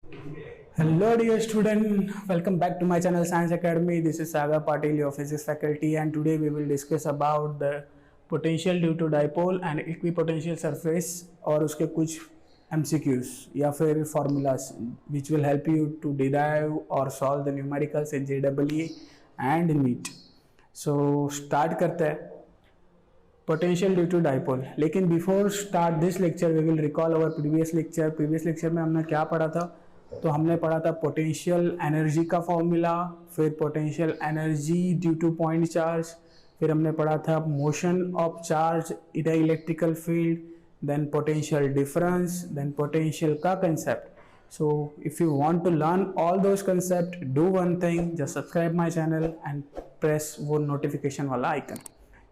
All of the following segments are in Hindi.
Hello dear student, welcome back to my channel Science Academy. This is Sagar Patil, your physics faculty, and today we will discuss about the potential due to dipole and equipotential surface और उसके कुछ MCQs या फिर formulas which will help you to derive or solve the numericals in JEE and NEET. So start करते हैं पोटेंशियल ड्यू टू डाइपोल. लेकिन before start this lecture we will recall our previous lecture में हमने क्या पढ़ा था. तो हमने पढ़ा था पोटेंशियल एनर्जी का फॉर्मूला, फिर potential energy due to point charge, फिर हमने पढ़ा था motion of charge in a electrical field, then potential difference, then potential का concept. So if you want to learn all those concept, do one thing, just subscribe my channel and press वो नोटिफिकेशन वाला आइकन.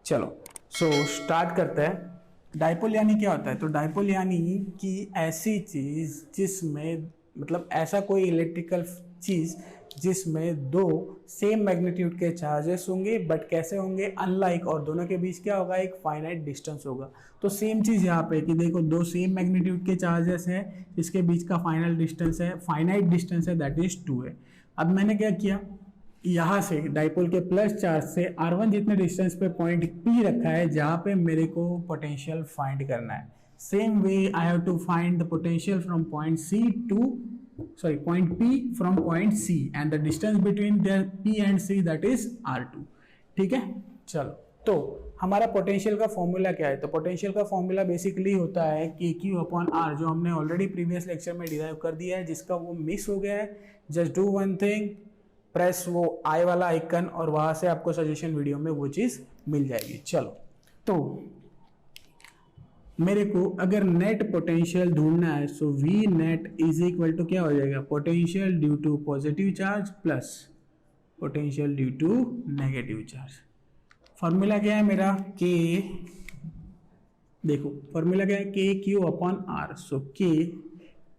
चलो स्टार्ट करते हैं. डाइपोल यानी क्या होता है? तो डाइपोल यानी कि ऐसी चीज़ जिसमें मतलब ऐसा कोई इलेक्ट्रिकल चीज़ जिसमें दो सेम मैग्नीट्यूड के चार्जेस होंगे, बट कैसे होंगे? अनलाइक, और दोनों के बीच क्या होगा? एक फाइनाइट डिस्टेंस होगा. तो सेम चीज़ यहाँ पे कि देखो दो सेम मैग्नीट्यूड के चार्जेस हैं जिसके बीच का फाइनाइट डिस्टेंस है दैट इज 2 है. अब मैंने क्या किया, यहाँ से डाइपोल के प्लस चार्ज से R1 जितने डिस्टेंस पे पॉइंट P रखा है जहाँ पे मेरे को पोटेंशियल फाइंड करना है. Same way I have to find the potential from point P from point C and the distance between their P and C that is R2. ठीक है, चलो. तो हमारा पोटेंशियल का फॉर्मूला क्या है? तो पोटेंशियल का फॉर्मूला बेसिकली होता है KQ/R, जो हमने ऑलरेडी प्रीवियस लेक्चर में डिराइव कर दिया है, जिसका वो मिस हो गया है. Just do one thing, press वो आई वाला आइकन और वहां से आपको सजेशन वीडियो में वो चीज मिल जाएगी. चलो, तो मेरे को अगर नेट पोटेंशियल ढूंढना है so V net is equal to क्या हो जाएगा? Potential due to positive charge plus potential due to negative charge. Formula क्या है मेरा? के, देखो फॉर्मूला क्या है? KQ/R. सो के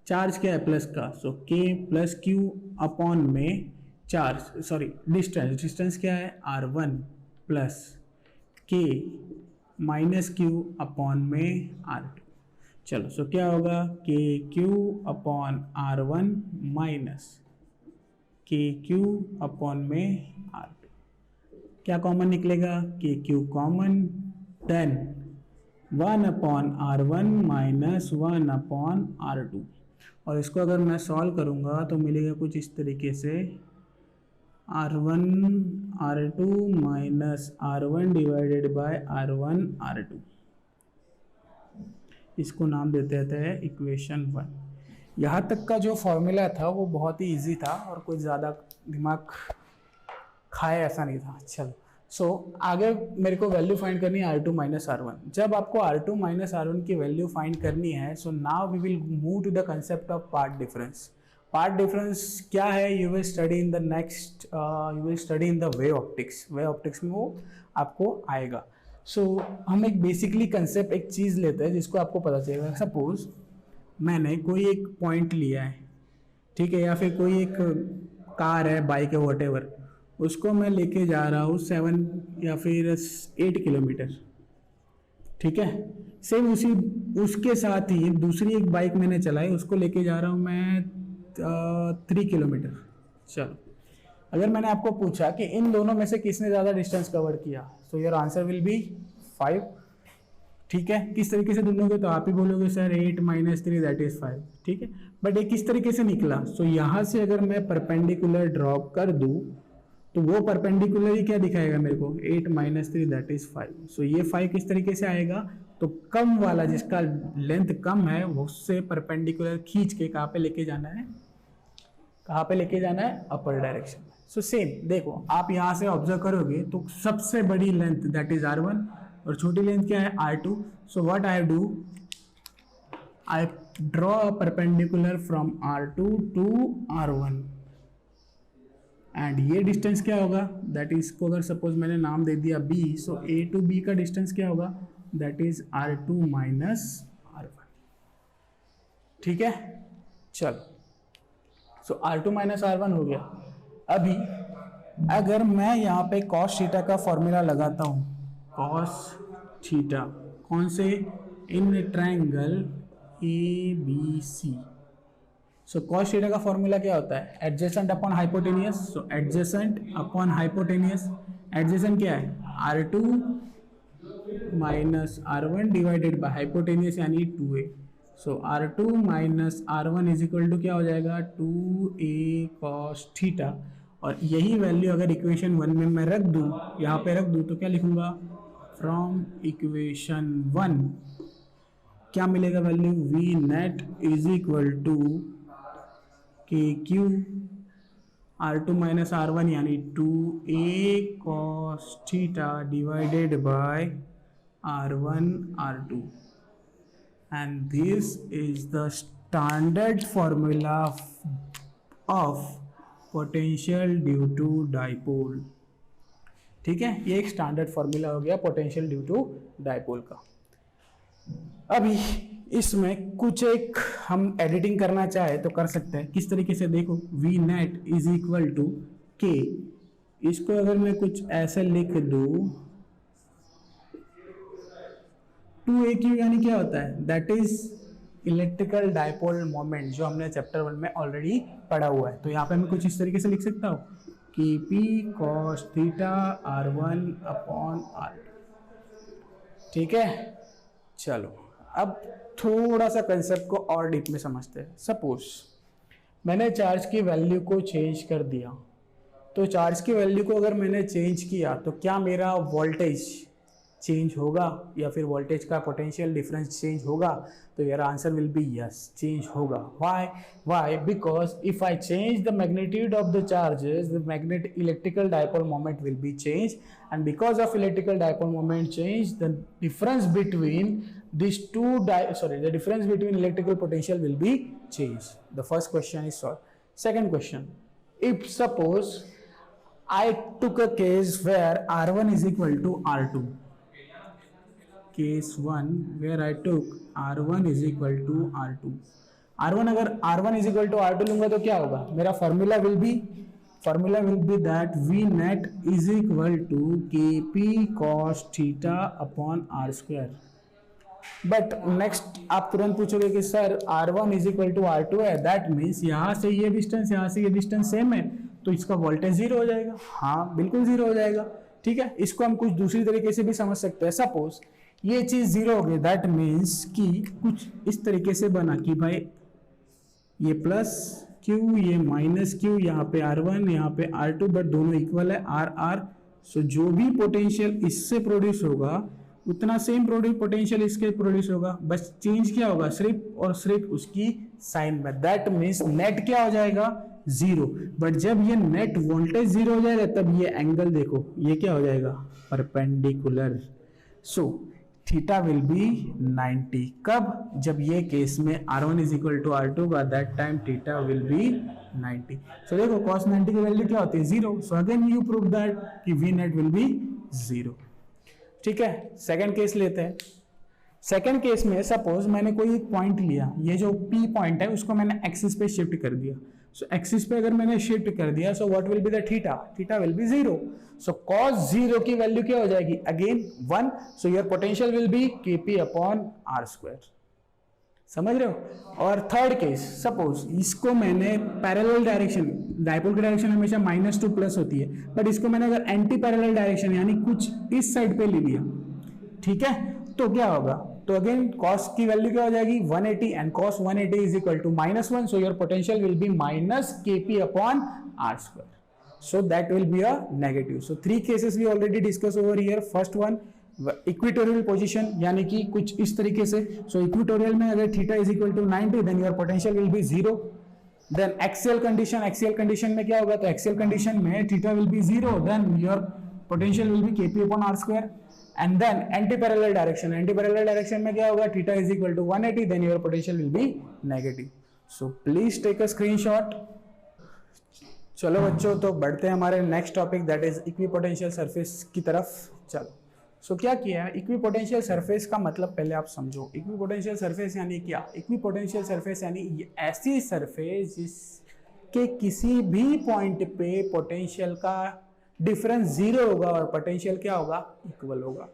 चार्ज क्या है? प्लस का, सो के प्लस Q अपॉन में डिस्टेंस क्या है? R1 प्लस के माइनस Q अपॉन में R2. चलो, सो क्या होगा? KQ/R1 माइनस KQ अपॉन में R2. क्या कॉमन निकलेगा? KQ common, then 1/R1 minus 1/R2. और इसको अगर मैं सॉल्व करूंगा तो मिलेगा कुछ इस तरीके से, R1 R2 minus R1 divided by R1 R2. इसको नाम देते हैं इक्वेशन 1. यहाँ तक का जो फॉर्मूला था वो बहुत ही इजी था और कुछ ज़्यादा दिमाग खाए ऐसा नहीं था. चलो, सो आगे मेरे को वैल्यू फाइंड करनी है R2 माइनस R1. जब आपको R2 माइनस R1 की वैल्यू फाइंड करनी है, so now we will move to the concept of path difference. Path difference क्या है? You will study in the next, you will study in the wave optics में वो आपको आएगा. सो हम एक बेसिकली कंसेप्ट, एक चीज़ लेते हैं जिसको आपको पता चलेगा. सपोज मैंने कोई एक पॉइंट लिया है, ठीक है, या फिर कोई एक कार है, बाइक है, व्हाटएवर, उसको मैं लेके जा रहा हूँ 7 या फिर 8 किलोमीटर. ठीक है, सेम उसके साथ ही दूसरी एक बाइक मैंने चलाई, उसको लेके जा रहा हूँ मैं 3 किलोमीटर. चलो, अगर मैंने आपको पूछा कि इन दोनों में से किसने ज़्यादा डिस्टेंस कवर किया, so your answer will B 5. ठीक है, किस तरीके से ढूंढोगे? तो आप ही बोलोगे सर 8 माइनस 3 दैट इज 5. ठीक है, बट ये किस तरीके से निकला? सो यहाँ से अगर मैं परपेंडिकुलर ड्रॉप कर दूँ तो वो परपेंडिकुलर ही क्या दिखाएगा मेरे को? 8 माइनस 3 दैट इज 5. सो ये 5 किस तरीके से आएगा? तो कम वाला जिसका लेंथ कम है उससे परपेंडिकुलर खींच के कहाँ पे लेके जाना है? अपर डायरेक्शन में. सो सेम देखो, आप यहाँ से ऑब्जर्व करोगे तो सबसे बड़ी लेंथ दैट इज R1 और छोटी लेंथ क्या है? R2. So what I do, I draw a perpendicular from R2 to R1 and ये डिस्टेंस क्या होगा? दैट इज, को अगर सपोज मैंने नाम दे दिया B, so A to B का डिस्टेंस क्या होगा? That is R2 minus R1. ठीक है, चलो, सो R2 माइनस R1 हो गया. अभी अगर मैं यहाँ पे cos थीटा का फॉर्मूला लगाता हूँ, cos थीटा कौन से? In triangle ABC. So cos theta का फॉर्मूला क्या होता है, एडजेसेंट अपॉन हाइपोटेनियस. सो एडजेसेंट अपॉन हाइपोटेनियस, एडजेसेंट क्या है, R2 minus R1 divided by hypotenuse यानी 2a. So R2 minus R1 is equal to क्या हो जाएगा, 2a cos थीटा. और यही वैल्यू अगर इक्वेशन 1 में मैं रख दूं, यहाँ पे रख दूं, तो क्या लिखूंगा, फ्रॉम इक्वेशन 1 क्या मिलेगा value, V net is equal to K Q R2 minus R1 यानी 2a cos theta divided by R1 R2. And this is the standard formula of potential due to dipole. ठीक है, ये एक स्टैंडर्ड फॉर्मूला हो गया पोटेंशियल ड्यू टू डाइपोल का. अभी इसमें कुछ एक हम एडिटिंग करना चाहे तो कर सकते हैं. किस तरीके से, देखो, V net is equal to K. इसको अगर मैं कुछ ऐसे लिख दूं, 2AQ यानी क्या होता है, that is electrical dipole moment, जो हमने चैप्टर 1 में ऑलरेडी पढ़ा हुआ है. तो यहाँ पे मैं कुछ इस तरीके से लिख सकता हूँ कि P cos theta R1 upon R2. ठीक है, चलो अब थोड़ा सा कंसेप्ट को और डीप में समझते हैं. सपोज मैंने चार्ज की वैल्यू को चेंज कर दिया, तो चार्ज की वैल्यू को अगर मैंने चेंज किया तो क्या मेरा वोल्टेज चेंज होगा या फिर वोल्टेज का पोटेंशियल डिफरेंस चेंज होगा? तो your answer will be yes, change होगा. Why? Because if I change the magnitude of the charges, the magnet electrical dipole moment will be change, and because of electrical dipole moment change, the difference between these two the difference between electrical potential will be changed. The first question is solved. Second question, if suppose I took a case where R1 is equal to R2. Case 1 where I took R1 is equal to R2. R1 अगर R1 is equal to R2 लूंगा तो क्या होगा, मेरा formula will be that V net is equal to Kp cos theta upon R square. But next आप तुरंत पूछोगे कि sir R1 is equal to R2 है, दैट मीन्स यहाँ से ये डिस्टेंस, यहाँ से ये डिस्टेंस सेम है, तो इसका वोल्टेज जीरो हो जाएगा. हाँ बिल्कुल जीरो हो जाएगा. ठीक है, इसको हम कुछ दूसरी तरीके से भी समझ सकते हैं. सपोज ये चीज जीरो हो गई, दैट मीन्स कि कुछ इस तरीके से बना कि भाई ये प्लस Q, ये माइनस Q, यहाँ पे R1, यहाँ पे R2, बट दोनों इक्वल है R. सो जो भी पोटेंशियल इससे प्रोड्यूस होगा उतना सेम पोटेंशियल इसके प्रोड्यूस होगा, बस चेंज क्या होगा, सिर्फ और सिर्फ उसकी साइन में. दैट मीन्स नेट क्या हो जाएगा, जीरो. बट जब ये नेट वोल्टेज जीरो हो जाएगा तब ये एंगल देखो, ये क्या हो जाएगा, perpendicular. So theta will B 90. कब, जब ये केस में R1 is equal to R2 का, that time theta will B 90. सो देखो cos 90 की वैल्यू क्या होती है, zero. So again you prove that कि V net will be zero. ठीक है, सेकंड केस लेते हैं. सेकंड केस में सपोज मैंने कोई एक पॉइंट लिया, ये जो P पॉइंट है उसको मैंने एक्सिस पे शिफ्ट कर दिया. सो एक्सिस पे अगर मैंने शिफ्ट कर दिया, सो what will be the theta will be zero. So cos zero की वैल्यू क्या हो जाएगी, again 1. So your potential will be Kp upon R square. समझ रहे हो? और थर्ड केस, सपोज इसको मैंने पैरेलल डायरेक्शन, डाइपोल की डायरेक्शन हमेशा माइनस टू प्लस होती है, बट इसको मैंने अगर एंटी पैरेलल डायरेक्शन यानी कुछ इस साइड पे ले लिया, ठीक है, तो क्या होगा, तो अगेन cos की वैल्यू क्या हो जाएगी 180, and cos 180 is equal to -1. So your potential will be minus Kp upon R square. So that will be a negative. So 3 cases we already discuss over here. First one equatorial position, यानी कि कुछ इस तरीके से. सो इक्वेटोरियल में अगर theta is equal to 90, then your potential will be zero. Then axial condition में क्या होगा, तो एक्सियल कंडीशन में theta will be zero, then your potential will be Kp upon R square. And then anti parallel direction में क्या होगा, theta is equal to 180, then your potential will be negative. So please take a screenshot. चलो बच्चों, तो बढ़ते हैं हमारे next topic, that is equipotential surface की तरफ. चलो, सो क्या किया है, इक्विपोटेंशियल सरफेस का मतलब पहले आप समझो. इक्विपोटेंशियल सरफेस यानी क्या, इक्विपोटेंशियल सरफेस यानी ऐसी सरफेस जिसके किसी भी पॉइंट पे पोटेंशियल का डिफरेंस जीरो होगा और पोटेंशियल क्या होगा, इक्वल होगा.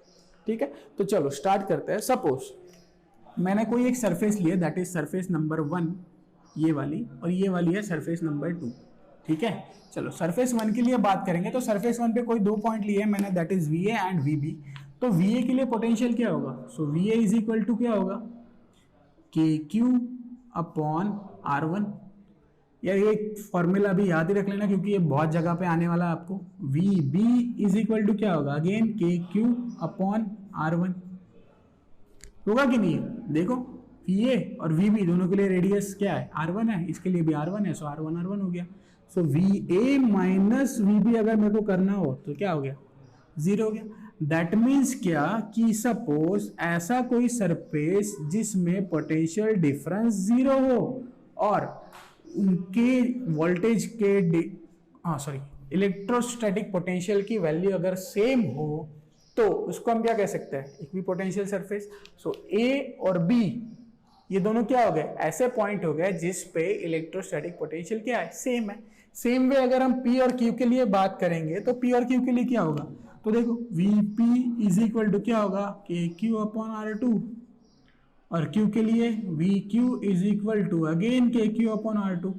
ठीक है, तो चलो स्टार्ट करते हैं. सपोज मैंने कोई एक सरफेस लिया, दैट इज सरफेस नंबर 1. ये वाली, और ये वाली है सरफेस नंबर 2। ठीक है, चलो सरफेस 1 के लिए बात करेंगे। तो सरफेस 1 पे कोई 2 पॉइंट लिए हैं मैंने, that is VA and VB। तो VA के लिए पोटेंशियल क्या होगा? सो VA इज इक्वल टू क्या होगा? KQ upon R1। यार ये फॉर्मूला अभी याद ही रख लेना क्योंकि ये बहुत जगह पे आने वाला है आपको। VB इज इक्वल टू क्या होगा? Again KQ upon R1। होगा कि नहीं? देखो VA और VB दोनों के लिए रेडियस क्या है? R1 है, इसके लिए भी R1 है, सो R1 R1 हो गया। सो VA माइनस VB अगर मेरे को करना हो तो क्या हो गया? 0 हो गया। दैट मीन्स क्या कि सपोज ऐसा कोई सरफेस जिसमें पोटेंशियल डिफरेंस 0 हो और उनके वोल्टेज के इलेक्ट्रोस्टैटिक पोटेंशियल की वैल्यू अगर सेम हो तो उसको हम क्या कह सकते हैं? Equipotential surface. सो A और B ये दोनों क्या हो गए? ऐसे पॉइंट हो गए जिस पे इलेक्ट्रोस्टैटिक पोटेंशियल क्या है? सेम है। सेम वे अगर हम P और Q के लिए बात करेंगे तो P और Q के लिए क्या होगा? तो देखो VP इज इक्वल टू क्या होगा? KQ अपॉन R2, और Q के लिए VQ is equal to again KQ upon R2,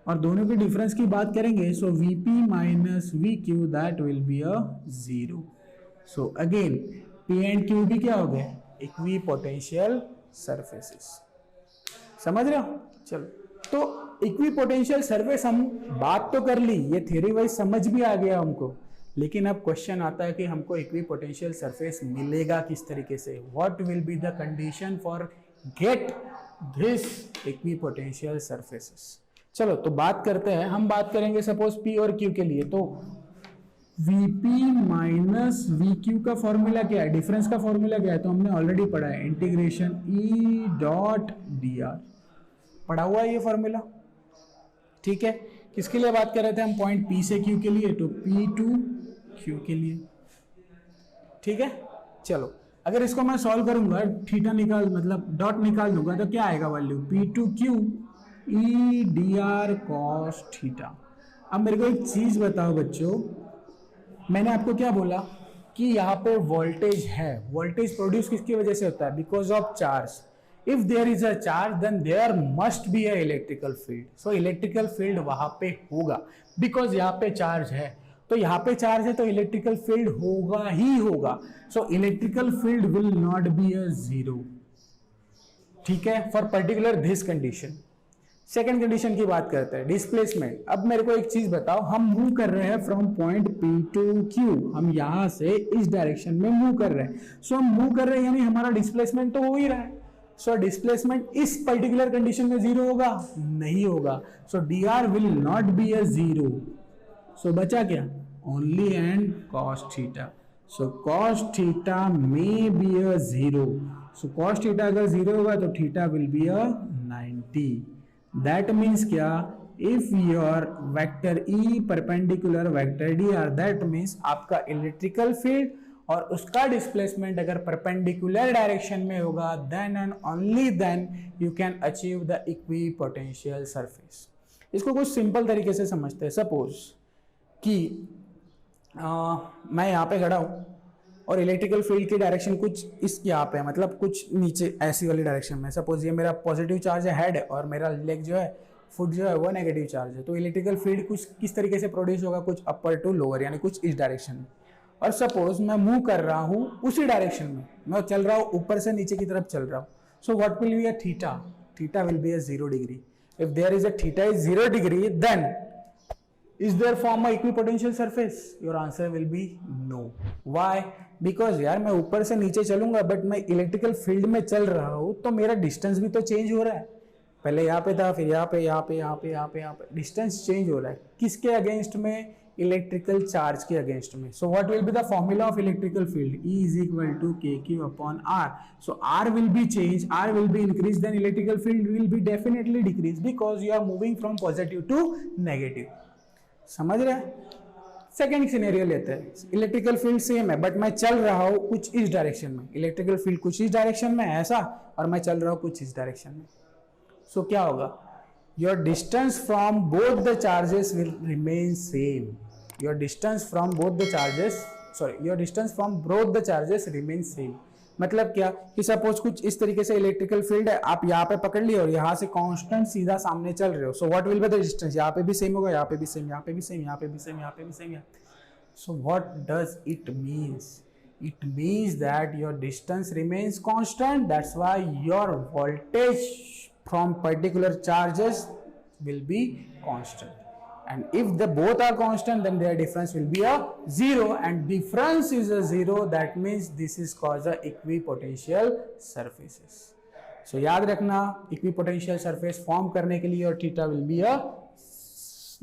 और दोनों के डिफरेंस की बात करेंगे so VP minus VQ that will be a 0। So again P and Q भी क्या हो गए? Equipotential surfaces. समझ रहे हो? चलो, तो इक्विपोटेंशियल सरफेस हम बात तो कर ली, ये थ्योरी वाइज समझ भी आ गया हमको, लेकिन अब क्वेश्चन आता है कि हमको इक्विपोटेंशियल सरफेस मिलेगा किस तरीके से? What will be the condition for get this equipotential surfaces? चलो तो बात करते हैं। हम बात करेंगे सपोज P और Q के लिए। तो VP माइनस VQ का फॉर्मूला क्या है? डिफरेंस का फॉर्मूला क्या है? तो हमने ऑलरेडी पढ़ा है, इंटीग्रेशन E डॉट dr पढ़ा हुआ है ये फॉर्मूला। ठीक है, किसके लिए बात कर रहे थे हम? पॉइंट P से Q के लिए, तो P टू Q के लिए। ठीक है, चलो अगर इसको मैं सॉल्व करूंगा, थीटा निकाल मतलब डॉट निकाल दूंगा तो क्या आएगा value? P to Q E dr cos theta. अब मेरे को एक चीज बताओ बच्चों, मैंने आपको क्या बोला कि यहाँ पे वोल्टेज है। वोल्टेज प्रोड्यूस किसकी वजह से होता है? Because of charge. If there is a charge then there must be a electrical field. So electrical field वहां पे होगा बिकॉज यहाँ पे चार्ज है। तो यहाँ पे चार्ज है तो इलेक्ट्रिकल फील्ड होगा ही होगा। सो electrical field will not be a 0। ठीक है, for particular this condition. Second condition की बात करते हैं, डिस्प्लेसमेंट। अब मेरे को एक चीज बताओ, हम मूव कर रहे हैं from point P to Q, हम यहां से इस डायरेक्शन में मूव कर रहे हैं। सो हम मूव कर रहे हैं यानी हमारा डिस्प्लेसमेंट तो हो ही रहा है। सो डिस्प्लेसमेंट इस पर्टिकुलर कंडीशन में 0 होगा? नहीं होगा। सो dr will not be a 0। सो बचा क्या? Only and cos theta. So cos theta may be a 0। So cos theta अगर 0 होगा तो theta will be a 90। That means क्या? If your vector E perpendicular vector dr, that means आपका इलेक्ट्रिकल फील्ड और उसका डिस्प्लेसमेंट अगर परपेंडिकुलर डायरेक्शन में होगा then and only then you can achieve the equipotential surface. इसको कुछ सिंपल तरीके से समझते हैं। सपोज कि मैं यहाँ पे खड़ा हूँ और इलेक्ट्रिकल फील्ड की डायरेक्शन कुछ इस यहाँ पे है, मतलब कुछ नीचे ऐसी वाली डायरेक्शन में। सपोज ये मेरा पॉजिटिव चार्ज है हेड, और मेरा लेग जो है, फुट जो है वो नेगेटिव चार्ज है। तो इलेक्ट्रिकल फील्ड कुछ किस तरीके से प्रोड्यूस होगा? कुछ अपर टू लोअर, यानी कुछ इस डायरेक्शन में। और सपोज मैं मूव कर रहा हूँ उसी डायरेक्शन में, मैं चल रहा हूँ ऊपर से नीचे की तरफ चल रहा हूँ। So what will be a theta? Theta will be a 0 degree. If there is a theta is 0 degree then is there form a equipotential surface? Your answer will be no. Why? Because यार मैं ऊपर से नीचे चलूंगा बट मैं इलेक्ट्रिकल फील्ड में चल रहा हूँ तो मेरा डिस्टेंस भी तो चेंज हो रहा है। पहले यहाँ पे था, फिर यहाँ पे, यहाँ पे, यहाँ पे, यहाँ पे, यहाँ पे, डिस्टेंस चेंज हो रहा है। किसके अगेंस्ट में? इलेक्ट्रिकल चार्ज के अगेंस्ट में। सो what will be the formula of electrical field? E is equal to KQ upon R. So R will be changed, R will be increased, then electrical field will be definitely decreased because you are moving from positive to negative. समझ रहे हैं? सेकेंड सिनेरियो लेते हैं, इलेक्ट्रिकल फील्ड सेम है बट मैं चल रहा हूं कुछ इस डायरेक्शन में। इलेक्ट्रिकल फील्ड कुछ इस डायरेक्शन में ऐसा, और मैं चल रहा हूं कुछ इस डायरेक्शन में। सो क्या होगा? Your distance from both the charges will remain same. Your distance from both the charges remain same. मतलब क्या कि सपोज कुछ इस तरीके से इलेक्ट्रिकल फील्ड है, आप यहाँ पे पकड़ लिए और यहाँ से कांस्टेंट सीधा सामने चल रहे हो, सो what will be the distance, यहाँ पे भी सेम होगा, यहाँ पे भी सेम, यहाँ पे भी सेम, यहाँ पे भी सेम, यहाँ पे भी same. So what does it means? It means that your distance remains constant. That's why your voltage from particular charges will be constant. And if the both are constant, then their difference will be a zero. And difference is a zero. That means this is called a equipotential surfaces. So याद रखना, equipotential surface form करने के लिए your theta will be a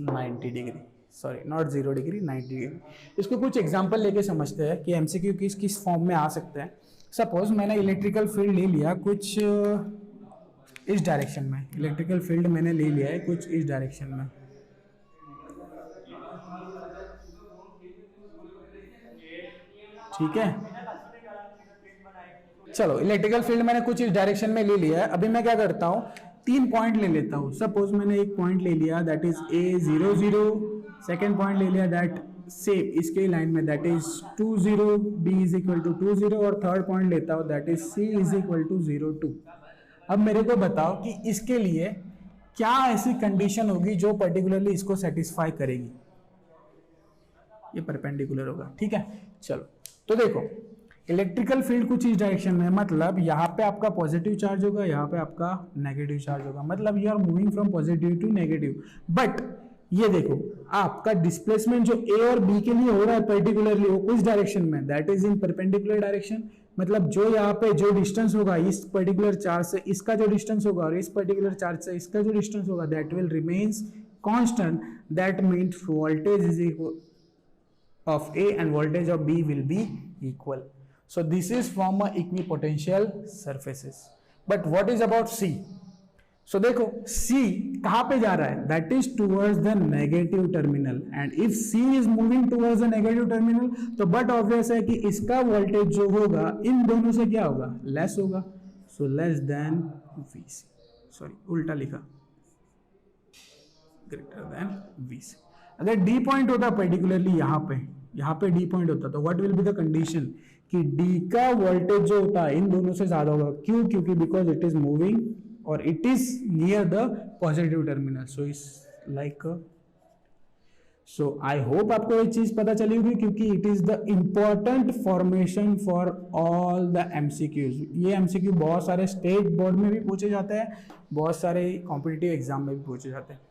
90 degree. Sorry not 0 degree, 90 degree. इसको कुछ एग्जांपल लेके समझते हैं कि एमसीक्यू किस किस फॉर्म में आ सकते हैं। सपोज मैंने इलेक्ट्रिकल फील्ड ले लिया कुछ इस डायरेक्शन में, इलेक्ट्रिकल फील्ड मैंने ले लिया है कुछ इस डायरेक्शन में, ठीक है। चलो इलेक्ट्रिकल फील्ड मैंने कुछ इस डायरेक्शन में ले लिया है। अभी मैं क्या करता हूँ, 3 पॉइंट ले लेता हूँ। सपोज मैंने एक पॉइंट ले लिया that is A 0 second point ले लिया दैट सेम इसके लाइन में that is 2 0, B is equal to 2 0 और थर्ड पॉइंट लेता हूँ that is C is equal to 0 2। अब मेरे को बताओ कि इसके लिए क्या ऐसी कंडीशन होगी जो पर्टिकुलरली इसको सेटिस्फाई करेगी। ये परपेंडिकुलर होगा, ठीक है। चलो तो देखो इलेक्ट्रिकल फील्ड कुछ इस डायरेक्शन में, मतलब यहाँ पे आपका पॉजिटिव चार्ज होगा, यहाँ पे आपका नेगेटिव चार्ज होगा, मतलब you are moving from positive to negative. But ये देखो आपका डिस्प्लेसमेंट जो ए और बी के लिए हो रहा है पर्टिकुलरली वो कुछ डायरेक्शन में, that is in perpendicular direction. मतलब जो यहाँ पे जो डिस्टेंस होगा इस पर्टिकुलर चार्ज से इसका जो डिस्टेंस होगा और इस पर्टिकुलर चार्ज से इसका जो डिस्टेंस होगा that will remains constant. That means voltage is equal of A and voltage of B will be equal. So this is from a equipotential surfaces. But what is about C? So देखो C कहाँ पे जा रहा है? That is towards the negative terminal. And if C is moving towards the negative terminal, तो but obvious है कि इसका voltage जो होगा इन दोनों से क्या होगा? Less होगा. So less than VC. Sorry उल्टा लिखा. Greater than VC. अगर D पॉइंट होता पर्टिकुलरली यहाँ पे D पॉइंट होता तो what will be the condition कि D का वोल्टेज जो होता है इन दोनों से ज्यादा होगा। क्यों? क्योंकि बिकॉज इट इज मूविंग और it is near the positive terminal. So is like so I hope आपको ये चीज पता चली होगी क्योंकि it is the important formation for all the MCQs. ये एमसीक्यू बहुत सारे स्टेट बोर्ड में भी पूछे जाते हैं, बहुत सारे कॉम्पिटिटिव एग्जाम में भी पूछे जाते हैं।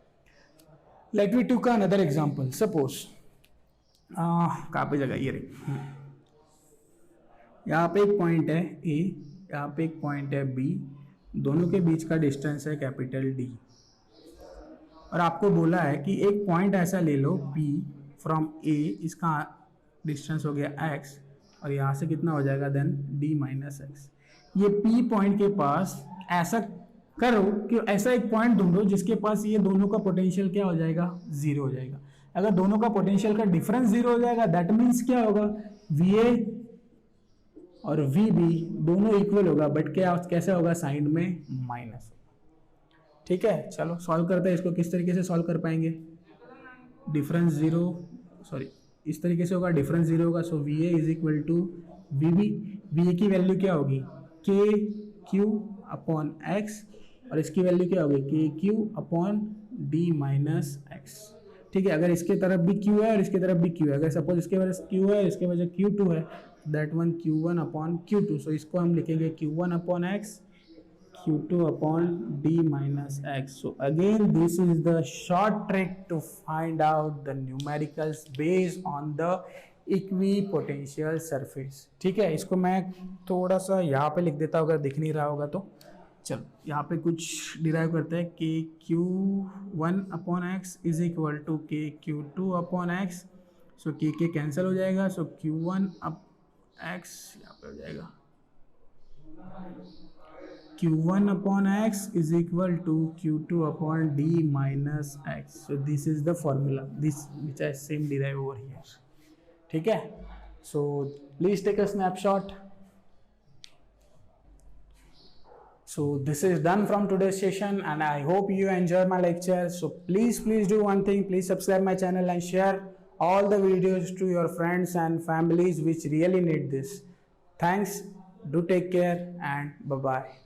Let me to another example. Suppose कहाँ पे जगह ये रही, यहाँ पे एक पॉइंट है ए, यहाँ पे एक पॉइंट है बी, दोनों के बीच का डिस्टेंस है कैपिटल डी और आपको बोला है कि एक पॉइंट ऐसा ले लो पी फ्रॉम ए, इसका डिस्टेंस हो गया एक्स और यहाँ से कितना हो जाएगा देन डी माइनस एक्स। ये पी पॉइंट के पास ऐसा करो कि ऐसा एक पॉइंट ढूंढो जिसके पास ये दोनों का पोटेंशियल क्या हो जाएगा, जीरो हो जाएगा। अगर दोनों का पोटेंशियल का डिफरेंस जीरो हो जाएगा दैट मीन्स क्या होगा, वी ए और वी बी दोनों इक्वल होगा, बट क्या कैसे होगा, साइन में माइनस होगा। ठीक है, चलो सॉल्व करते हैं इसको। किस तरीके से सॉल्व कर पाएंगे, डिफरेंस जीरो, सॉरी इस तरीके से होगा, डिफरेंस जीरो होगा। So V A is equal to V B, V A की वैल्यू क्या होगी, के क्यू अपॉन एक्स और इसकी वैल्यू क्या होगी, के Q upon D minus x. ठीक है, अगर इसके तरफ भी क्यू है और इसके तरफ भी क्यू है, अगर सपोज इसके वजह क्यू है इसके वजह क्यू टू है, that one Q one upon Q two. So इसको हम लिखेंगे Q one upon X, Q two upon D minus X. So again this is the short trick to find out the numericals based on the equipotential surface. ठीक है, इसको मैं थोड़ा सा यहाँ पे लिख देता हूँ अगर दिख नहीं रहा होगा तो। चलो यहाँ पे कुछ डिराइव करते हैं, K Q one upon X is equal to K Q two upon X. So K cancel हो जाएगा, so Q one up X यहाँ पे हो जाएगा Q one upon X is equal to Q two upon D minus X. So this is the formula this which I same derive over here. ठीक है, so please take a snapshot. So this is done from today's session and I hope you enjoy my lecture. So please do one thing, please subscribe my channel and share all the videos to your friends and families which really need this. Thanks. Do take care and bye bye.